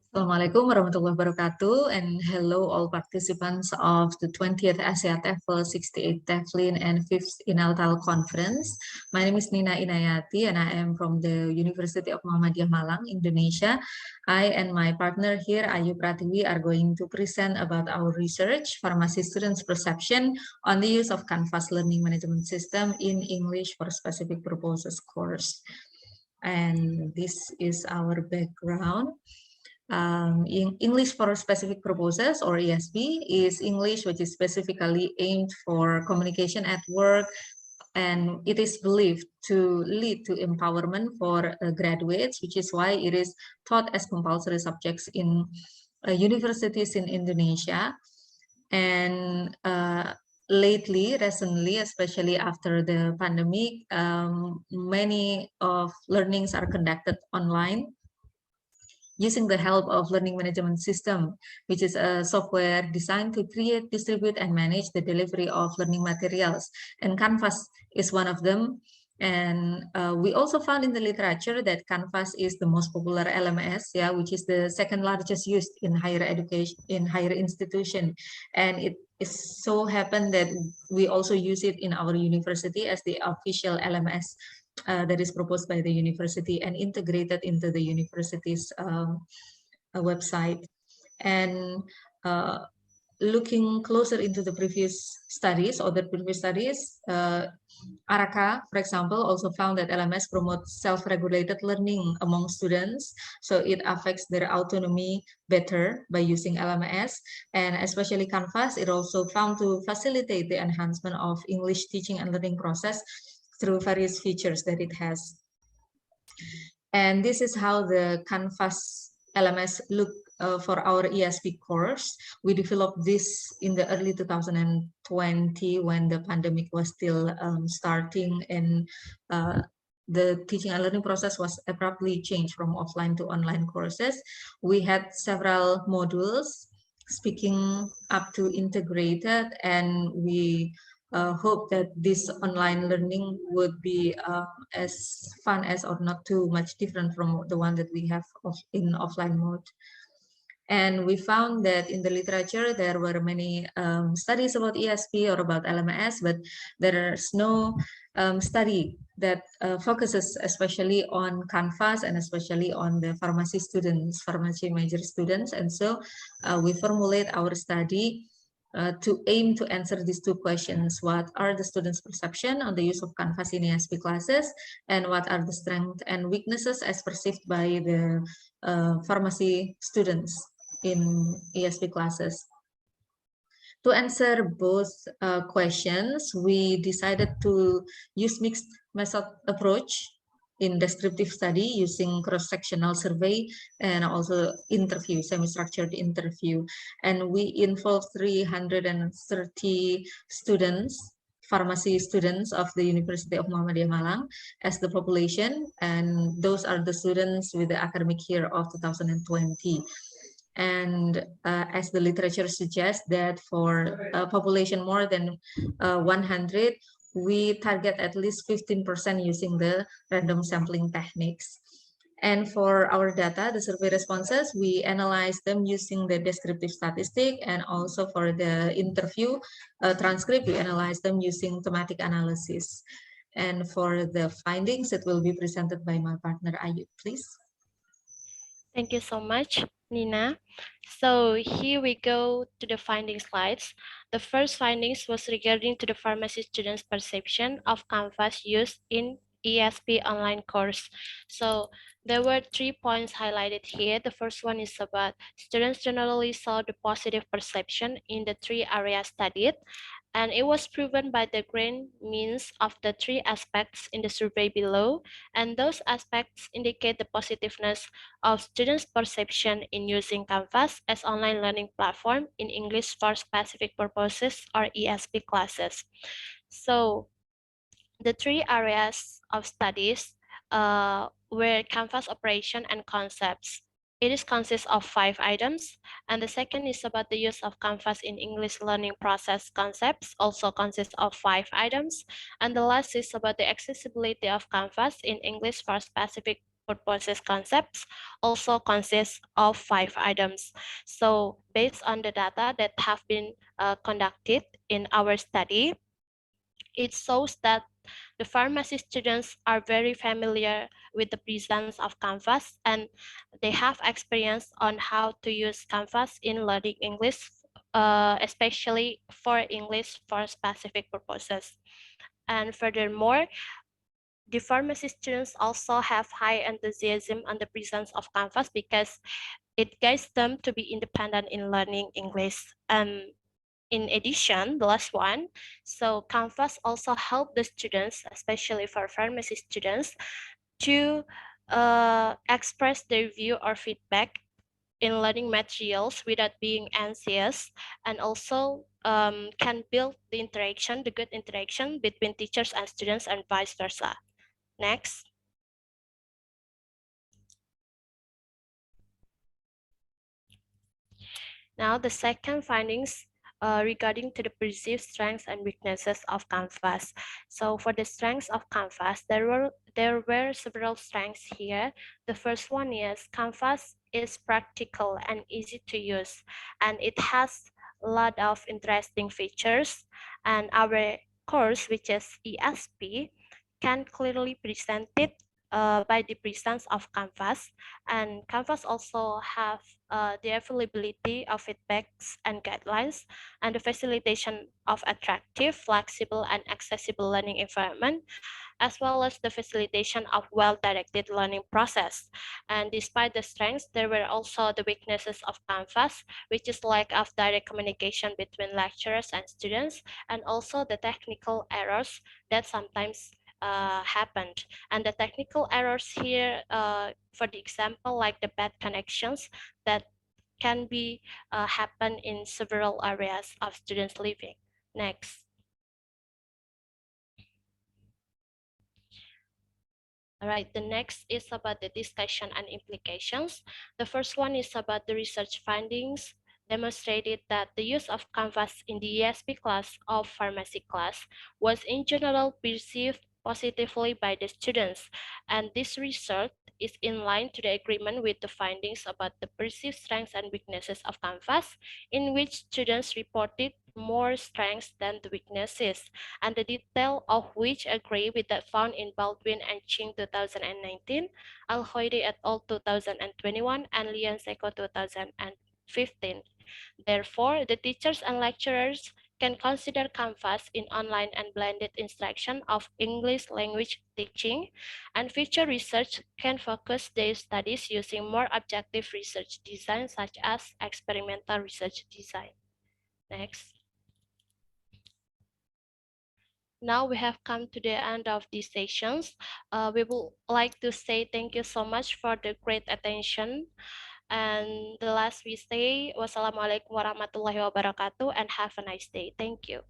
Assalamualaikum warahmatullahi wabarakatuh, and hello all participants of the 20th Asia TEFL, 68th Teflin, and 5th INELTAL Conference. My name is Inayati, and I am from the University of Muhammadiyah Malang, Indonesia. I and my partner here, Pratiwi, are going to present about our research, pharmacy students' perception on the use of Canvas Learning Management System in English for Specific Purposes course. And this is our background. In English for specific purposes, or ESP, is English which is specifically aimed for communication at work, and it is believed to lead to empowerment for graduates, which is why it is taught as compulsory subjects in universities in Indonesia. And recently, especially after the pandemic, many of learnings are conducted online using the help of learning management system, which is a software designed to create, distribute, and manage the delivery of learning materials. And Canvas is one of them. And we also found in the literature that Canvas is the most popular LMS, which is the second largest used in higher education, in higher institution. And it so happened that we also use it in our university as the official LMS that is proposed by the university and integrated into the university's website. And looking closer into the previous studies, Araka, for example, also found that LMS promotes self-regulated learning among students, so it affects their autonomy better by using LMS. And especially Canvas, it also found to facilitate the enhancement of English teaching and learning process through various features that it has. And this is how the Canvas LMS look for our ESP course. We developed this in the early 2020 when the pandemic was still starting, and the teaching and learning process was abruptly changed from offline to online courses. We had several modules, speaking up to integrated, and we hope that this online learning would be as fun as, or not too much different from the one that we have in offline mode. And we found that in the literature, there were many studies about ESP or about LMS, but there's no study that focuses especially on Canvas and especially on the pharmacy students, pharmacy major students. And so we formulate our study to aim to answer these two questions. What are the students' perception on the use of Canvas in ESP classes, and what are the strengths and weaknesses as perceived by the pharmacy students in ESP classes? To answer both questions, we decided to use mixed method approach in descriptive study using cross-sectional survey and also interview, semi-structured interview. And we involved 330 students, pharmacy students of the University of Muhammadiyah Malang as the population, and those are the students with the academic year of 2020. And as the literature suggests that for a population more than 100, we target at least 15% using the random sampling techniques. And for our data, the survey responses, we analyze them using the descriptive statistic, and also for the interview transcript, we analyze them using thematic analysis. And for the findings, it will be presented by my partner, Ayu, please. Thank you so much, Nina. So here we go to the finding slides. The first findings was regarding to the pharmacy students' perception of Canvas used in ESP online course. So there were 3 points highlighted here. The first one is about students generally saw the positive perception in the 3 areas studied, and it was proven by the grand means of the 3 aspects in the survey below, and those aspects indicate the positiveness of students' perception in using Canvas as online learning platform in English for specific purposes or ESP classes. So the 3 areas of studies were Canvas operation and concepts. It consists of 5 items, and the second is about the use of Canvas in English learning process concepts, also consists of 5 items, and the last is about the accessibility of Canvas in English for specific purposes concepts also consists of 5 items. So based on the data that have been conducted in our study, it shows that the pharmacy students are very familiar with the presence of Canvas, and they have experience on how to use Canvas in learning English, especially for English for specific purposes. And furthermore, the pharmacy students also have high enthusiasm on the presence of Canvas because it guides them to be independent in learning English. And in addition, the last one, so Canvas also help the students, especially for pharmacy students, to express their view or feedback in learning materials without being anxious, and also can build the good interaction between teachers and students and vice versa. Next. Now, the second findings regarding to the perceived strengths and weaknesses of Canvas. So for the strengths of Canvas, there were several strengths here. The first one is Canvas is practical and easy to use, and it has a lot of interesting features. And our course, which is ESP, can clearly present it by the presence of Canvas, and Canvas also have the availability of feedbacks and guidelines, and the facilitation of attractive, flexible, and accessible learning environment, as well as the facilitation of well-directed learning process. And despite the strengths, there were also the weaknesses of Canvas, which is lack of direct communication between lecturers and students, and also the technical errors that sometimes happened. And the technical errors here, for the example, like the bad connections that can be happen in several areas of students living. Next. All right, the next is about the discussion and implications. The first one is about the research findings demonstrated that the use of Canvas in the ESP class of pharmacy class was in general perceived positively by the students, and this research is in line to the agreement with the findings about the perceived strengths and weaknesses of Canvas, in which students reported more strengths than the weaknesses, and the detail of which agree with that found in Baldwin and Ching 2019, Al-Hoidi et al. 2021, and Lian Seco 2015. Therefore, the teachers and lecturers can consider Canvas in online and blended instruction of English language teaching, and future research can focus their studies using more objective research design such as experimental research design. Next. Now we have come to the end of these sessions. We would like to say thank you so much for the great attention. And the last we say, wassalamualaikum warahmatullahi wabarakatuh, and have a nice day. Thank you.